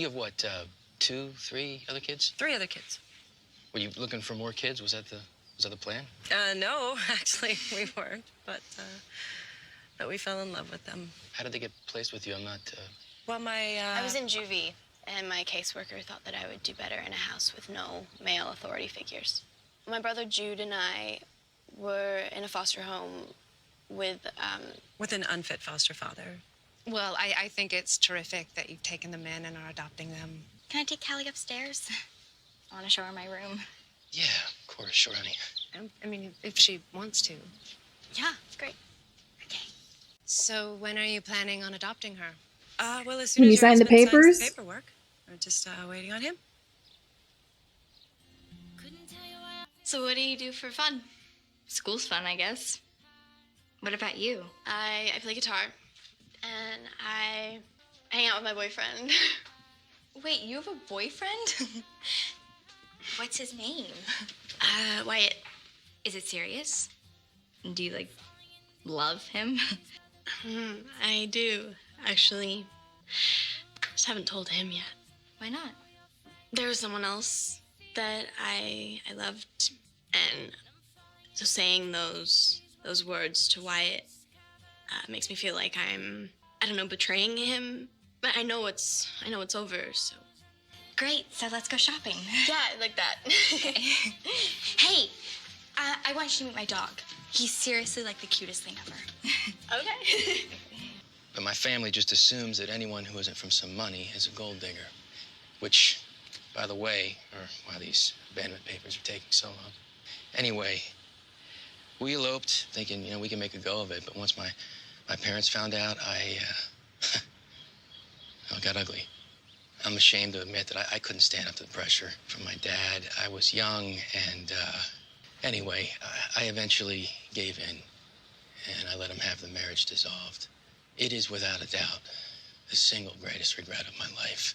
You have what, 2, 3 other kids? 3 other kids. Were you looking for more kids? Was that the plan? No, actually, we weren't. But we fell in love with them. How did they get placed with you? I'm not, Well, I was in juvie, and my caseworker thought that I would do better in a house with no male authority figures. My brother Jude and I were in a foster home with an unfit foster father. Well, I think it's terrific that you've taken them in and are adopting them. Can I take Callie upstairs? I want to show her my room. Yeah, of course, sure, honey. I mean, if she wants to. Yeah, it's great. Okay. So when are you planning on adopting her? Well, as soon Can as you your sign the husband signs papers? the paperwork. We're just waiting on him. So what do you do for fun? School's fun, I guess. What about you? I play guitar, and I hang out with my boyfriend. Wait, you have a boyfriend? What's his name? Wyatt. Is it serious? Do you, love him? I do, actually. Just haven't told him yet. Why not? There was someone else that I loved, and so saying those words to Wyatt makes me feel like I'm, I don't know, betraying him. But I know it's over, so. Great, so let's go shopping. Yeah, like that. Okay. Hey, I want you to meet my dog. He's seriously the cutest thing ever. Okay. But my family just assumes that anyone who isn't from some money is a gold digger. Which, by the way, or why these abandonment papers are taking so long. Anyway, we eloped thinking, we can make a go of it. But once my parents found out, it got ugly. I'm ashamed to admit that I couldn't stand up to the pressure from my dad. I was young, and anyway, I eventually gave in, and I let him have the marriage dissolved. It is without a doubt the single greatest regret of my life.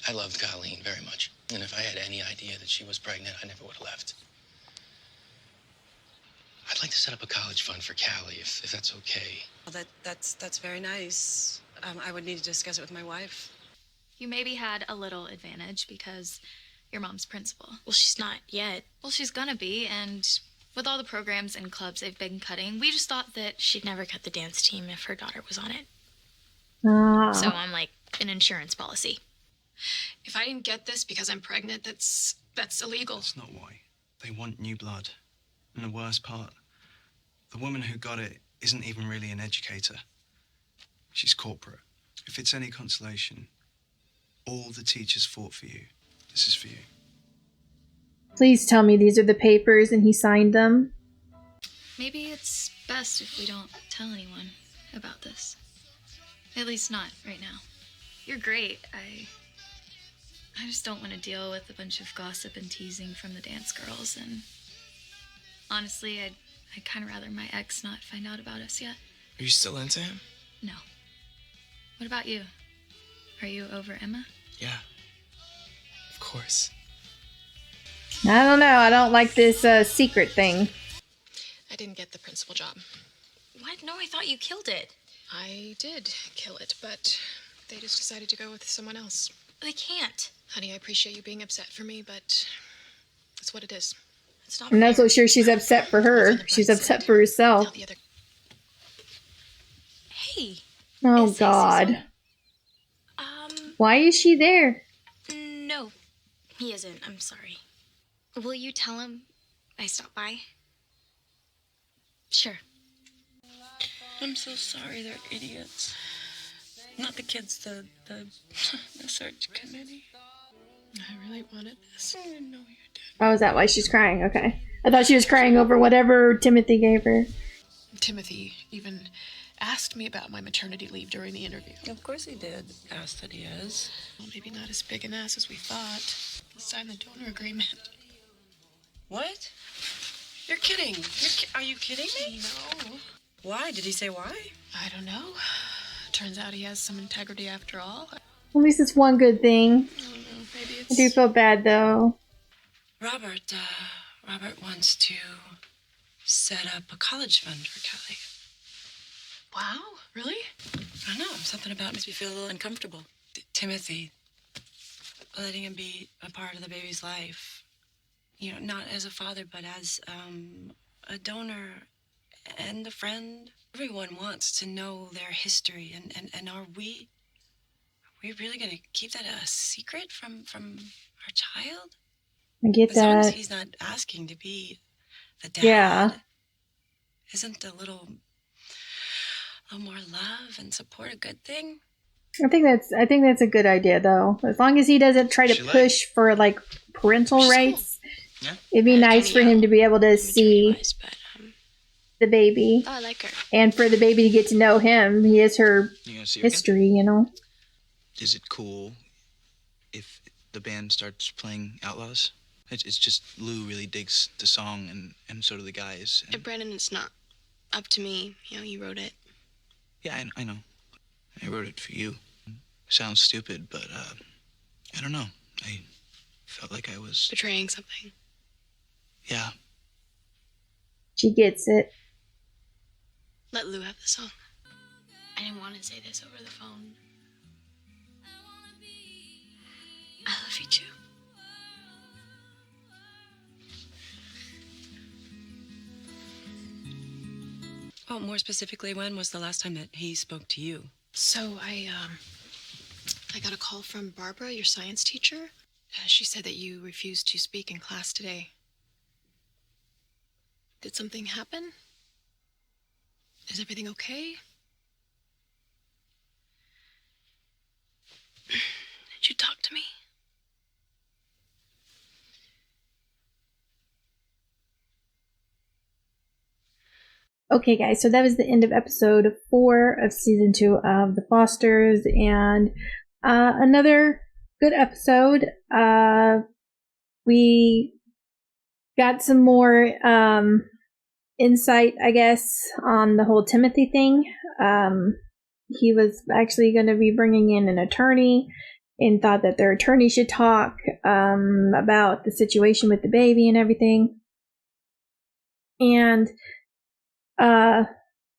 I loved Colleen very much, and if I had any idea that she was pregnant, I never would have left. I'd like to set up a college fund for Callie, if that's okay. Well, that's very nice. I would need to discuss it with my wife. You maybe had a little advantage because your mom's principal. Well, she's not yet. Well, she's gonna be, and with all the programs and clubs they've been cutting, we just thought that she'd never cut the dance team if her daughter was on it. So I'm like an insurance policy. If I didn't get this because I'm pregnant, that's illegal. That's not why. They want new blood. And the worst part, the woman who got it isn't even really an educator. She's corporate. If it's any consolation, all the teachers fought for you. This is for you. Please tell me these are the papers and he signed them. Maybe it's best if we don't tell anyone about this. At least not right now. You're great. I just don't want to deal with a bunch of gossip and teasing from the dance girls, and honestly, I'd kind of rather my ex not find out about us yet. Are you still into him? No. What about you? Are you over Emma? Yeah. Of course. I don't know. I don't like this secret thing. I didn't get the principal job. What? No, I thought you killed it. I did kill it, but they just decided to go with someone else. They can't. Honey, I appreciate you being upset for me, but that's what it is. It's not I'm not fair. so sure she's upset for her. She's upset for herself. Tell the other. Hey. Oh, God. Why is she there? No, he isn't. I'm sorry. Will you tell him I stopped by? Sure. I'm so sorry, they're idiots. Not the kids, the search committee. I really wanted this. I didn't know you did. Oh, is that why she's crying? Okay. I thought she was crying over whatever Timothy gave her. Timothy even asked me about my maternity leave during the interview. Of course he did. Asked that he is. Well, maybe not as big an ass as we thought. Let's sign the donor agreement. What? You're kidding. Are you kidding me? No. Why? Did he say why? I don't know. Turns out he has some integrity after all. At least it's one good thing. I don't know. Maybe I it's... do feel bad, though. Robert wants to set up a college fund for Callie. Wow, really? I don't know. Something about it makes me feel a little uncomfortable. Timothy, letting him be a part of the baby's life. You know, not as a father, but as a donor and a friend. Everyone wants to know their history, and are we really going to keep that a secret from our child? I get As long as that. he's not asking to be the dad. Yeah. Isn't a little more love and support a good thing? I think that's a good idea, though. As long as he doesn't try to push for like parental rights, it'd be nice for him to be able to see the baby, Oh, I like her. and for the baby to get to know him. He is her history, you know. Is it cool if the band starts playing Outlaws? It's just Lou really digs the song, and so do the guys. And Brandon, it's not up to me. You know, you wrote it. Yeah, I know. I wrote it for you. Sounds stupid, but I don't know. I felt like I was betraying something. Yeah. She gets it. Let Lou have the song. I didn't want to say this over the phone. I love you too. Oh, more specifically, when was the last time that he spoke to you? So I got a call from Barbara, your science teacher. She said that you refused to speak in class today. Did something happen? Is everything okay? Did you talk to me? Okay, guys, so that was the end of episode 4 of season 2 of The Fosters, and another good episode. We got some more insight, I guess, on the whole Timothy thing. He was actually going to be bringing in an attorney and thought that their attorney should talk about the situation with the baby and everything. And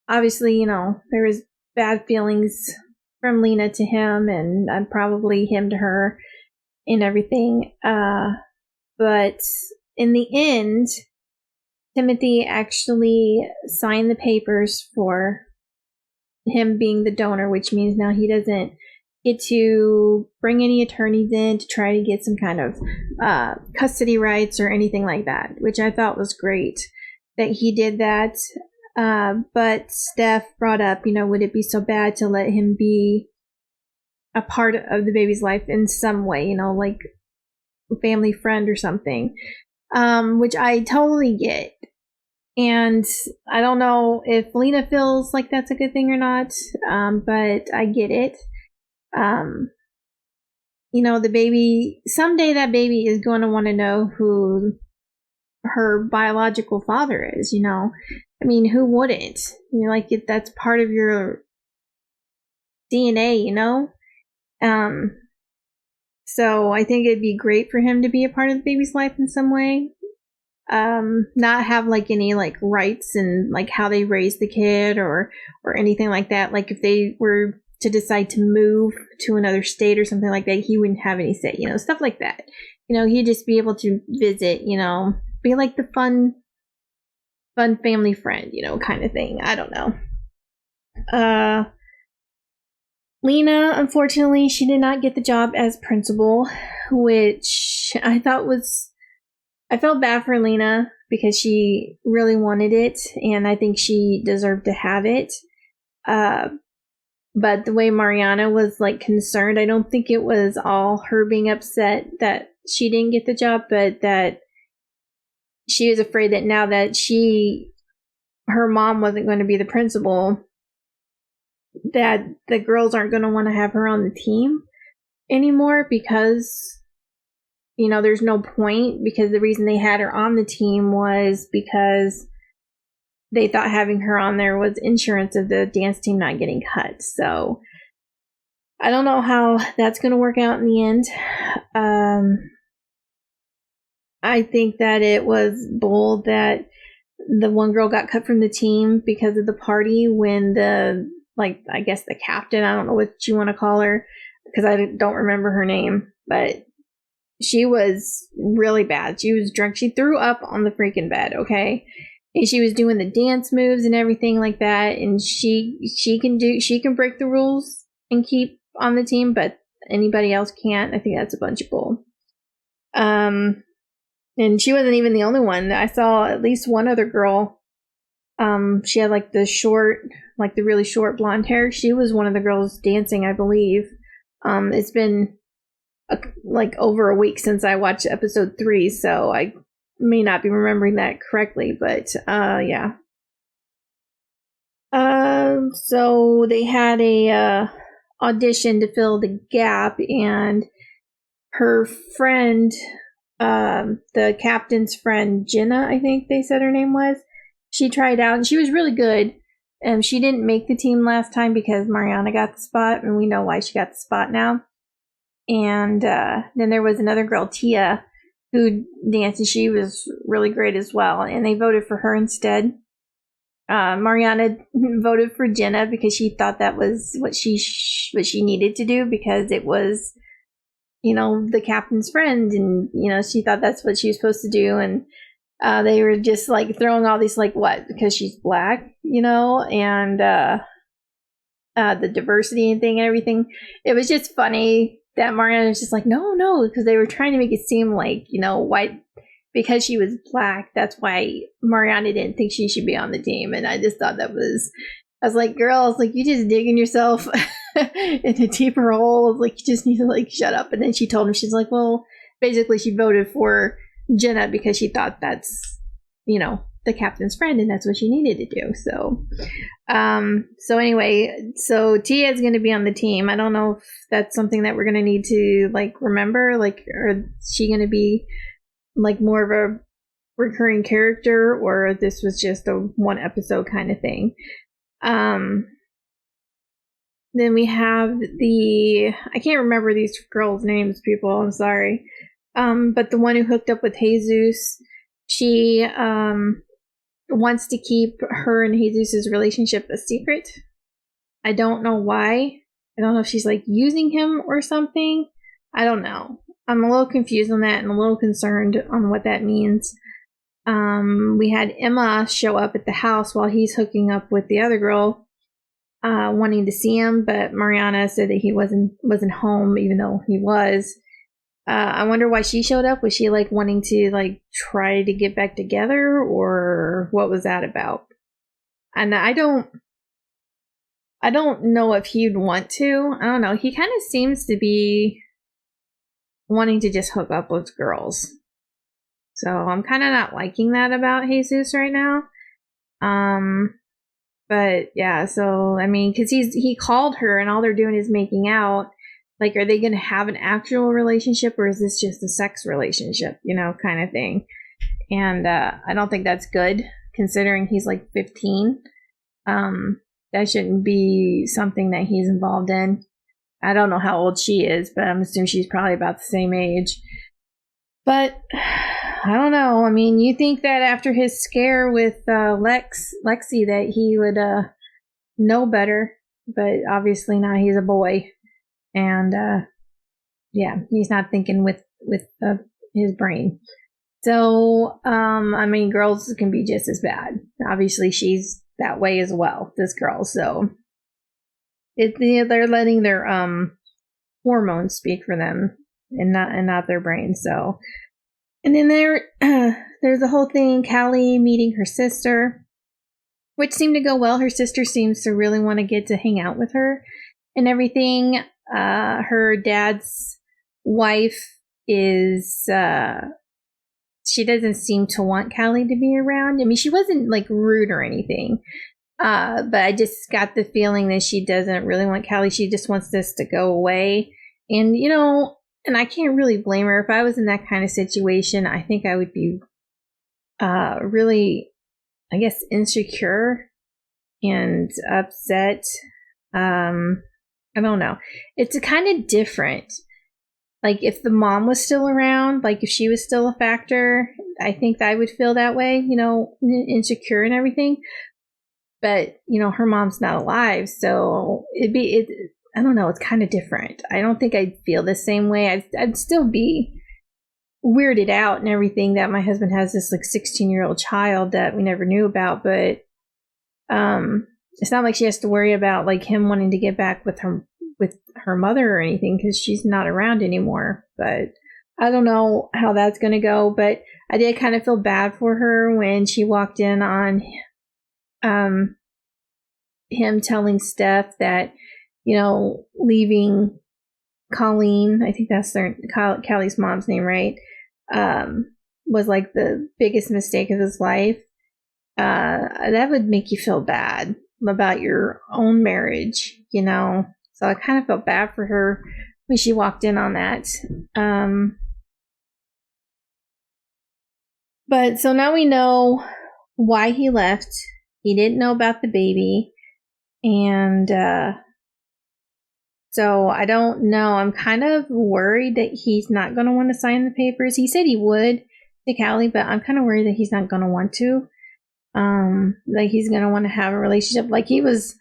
obviously, you know, there was bad feelings from Lena to him and probably him to her and everything. But in the end, Timothy actually signed the papers for him being the donor, which means now he doesn't get to bring any attorneys in to try to get some kind of custody rights or anything like that, which I thought was great that he did that. But Steph brought up, you know, would it be so bad to let him be a part of the baby's life in some way, you know, like a family friend or something, which I totally get. And I don't know if Lena feels like that's a good thing or not, but I get it. You know, the baby, someday that baby is going to want to know who her biological father is, you know. I mean, who wouldn't? You know, like, that's part of your DNA, you know? So I think it'd be great for him to be a part of the baby's life in some way. Not have, like, any, like, rights and, like, how they raise the kid or anything like that. Like, if they were to decide to move to another state or something like that, he wouldn't have any say, you know, stuff like that. You know, he'd just be able to visit, you know, be like the fun family friend, you know, kind of thing. I don't know. Lena, unfortunately, she did not get the job as principal, which I felt bad for Lena because she really wanted it, and I think she deserved to have it. But the way Marianna was, like, concerned, I don't think it was all her being upset that she didn't get the job, but that she was afraid that now that her mom wasn't going to be the principal, that the girls aren't going to want to have her on the team anymore because, you know, there's no point, because the reason they had her on the team was because they thought having her on there was insurance of the dance team not getting cut. So I don't know how that's going to work out in the end. I think that it was bold that the one girl got cut from the team because of the party when the, like, I guess the captain, I don't know what you want to call her, because I don't remember her name, but she was really bad. She was drunk. She threw up on the freaking bed, okay? And she was doing the dance moves and everything like that. And she can break the rules and keep on the team, but anybody else can't. I think that's a bunch of bull. And she wasn't even the only one. I saw at least one other girl. She had like the really short blonde hair. She was one of the girls dancing, I believe. It's been like over a week since I watched episode 3, so I may not be remembering that correctly, but yeah. So they had a audition to fill the gap, and her friend, the captain's friend, Jenna, I think they said her name was, she tried out and she was really good. She didn't make the team last time because Marianna got the spot, and we know why she got the spot now. And then there was another girl, Tia, who danced, and she was really great as well. And they voted for her instead. Marianna voted for Jenna because she thought that was what she needed to do, because it was, the captain's friend, and she thought that's what she was supposed to do. And they were just like throwing all these like, what, because she's black, and the diversity and thing and everything. It was just funny that Marianna was just like, no, because they were trying to make it seem like, white, because she was black. That's why Marianna didn't think she should be on the team. And I just thought I was like, girls, like, you just digging yourself in a deeper hole. Like, you just need to like shut up. And then she told him, she's like, well, basically she voted for Jenna because she thought that's, the captain's friend, and that's what she needed to do. So anyway, so Tia is going to be on the team. I don't know if that's something that we're going to need to like remember, like, or is she going to be like more of a recurring character, or this was just a one episode kind of thing. Then we have I can't remember these girls' names, people, I'm sorry. But the one who hooked up with Jesus, she wants to keep her and Jesus's relationship a secret. I don't know why. I don't know if she's like using him or something. I don't know. I'm a little confused on that and a little concerned on what that means. We had Emma show up at the house while he's hooking up with the other girl, wanting to see him, but Marianna said that he wasn't home, even though he was. I wonder why she showed up. Was she like wanting to like try to get back together, or what was that about? And I don't know if he'd want to. I don't know. He kind of seems to be wanting to just hook up with girls. So I'm kind of not liking that about Jesus right now. But yeah, so I mean, because he called her and all they're doing is making out. Like, are they going to have an actual relationship, or is this just a sex relationship, kind of thing? And I don't think that's good, considering he's like 15. That shouldn't be something that he's involved in. I don't know how old she is, but I'm assuming she's probably about the same age. But I don't know. I mean, you think that after his scare with Lexi that he would know better, but obviously not. He's a boy. And, yeah, he's not thinking with his brain. So, I mean, girls can be just as bad. Obviously, she's that way as well, this girl. So, they're letting their hormones speak for them and not their brain. So, and then there's the whole thing, Callie meeting her sister, which seemed to go well. Her sister seems to really want to get to hang out with her and everything. Her dad's wife is, she doesn't seem to want Callie to be around. I mean, she wasn't like rude or anything. But I just got the feeling that she doesn't really want Callie. She just wants this to go away. And, and I can't really blame her. If I was in that kind of situation, I think I would be, really, I guess, insecure and upset. I don't know. It's kind of different. Like, if the mom was still around, like if she was still a factor, I think I would feel that way, insecure and everything. But, her mom's not alive, so I don't know, it's kind of different. I don't think I'd feel the same way. I'd still be weirded out and everything that my husband has this like 16-year-old child that we never knew about, but it's not like she has to worry about like him wanting to get back with her mother or anything because she's not around anymore. But I don't know how that's going to go, but I did kind of feel bad for her when she walked in on him telling Steph that, you know, leaving Colleen, I think that's Callie's mom's name, right? Was like the biggest mistake of his life. That would make you feel bad about your own marriage, you know? So I kind of felt bad for her when she walked in on that. But so now we know why he left. He didn't know about the baby. And so I don't know. I'm kind of worried that he's not going to want to sign the papers. He said he would to Callie, but I'm kind of worried that he's not going to want to. Like he's going to want to have a relationship. Like he was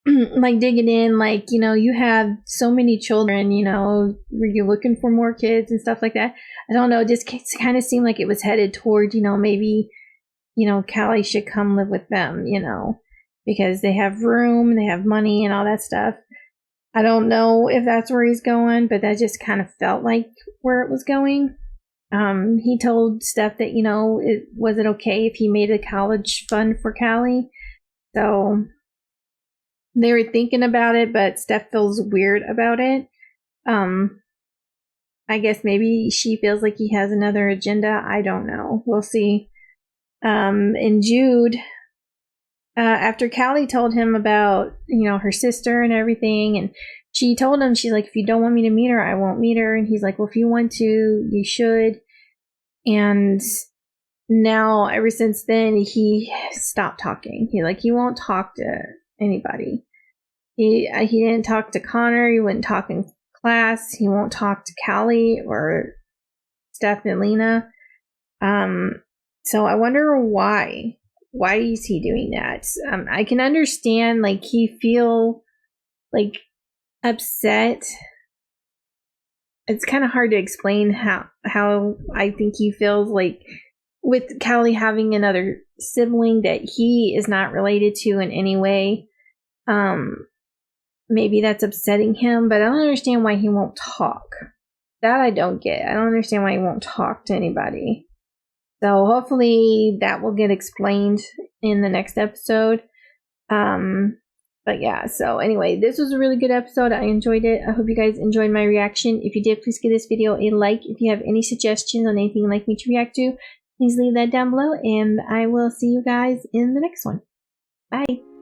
like digging in, like, you know, you have so many children, you know, were you looking for more kids and stuff like that? I don't know. It just kind of seemed like it was headed toward, you know, maybe, you know, Callie should come live with them, you know, because they have room, they have money and all that stuff. I don't know if that's where he's going, but that just kind of felt like where it was going. He told Steph that, you know, was it okay if he made a college fund for Callie? So they were thinking about it, but Steph feels weird about it. I guess maybe she feels like he has another agenda. I don't know. We'll see. And Jude, after Callie told him about, you know, her sister and everything, and she told him, she's like, if you don't want me to meet her, I won't meet her. And he's like, well, if you want to, you should. And now, ever since then, he stopped talking. He won't talk to anybody. He didn't talk to Connor. He wouldn't talk in class. He won't talk to Callie or Steph and Lena. So I wonder why. Why is he doing that? I can understand, like, he feel like upset. It's kind of hard to explain how I think he feels, like, with Callie having another sibling that he is not related to in any way. Maybe that's upsetting him, but I don't understand why he won't talk. That I don't get. I don't understand why he won't talk to anybody. So hopefully that will get explained in the next episode. But yeah, so anyway, this was a really good episode. I enjoyed it. I hope you guys enjoyed my reaction. If you did, please give this video a like. If you have any suggestions on anything you'd like me to react to, please leave that down below, and I will see you guys in the next one. Bye.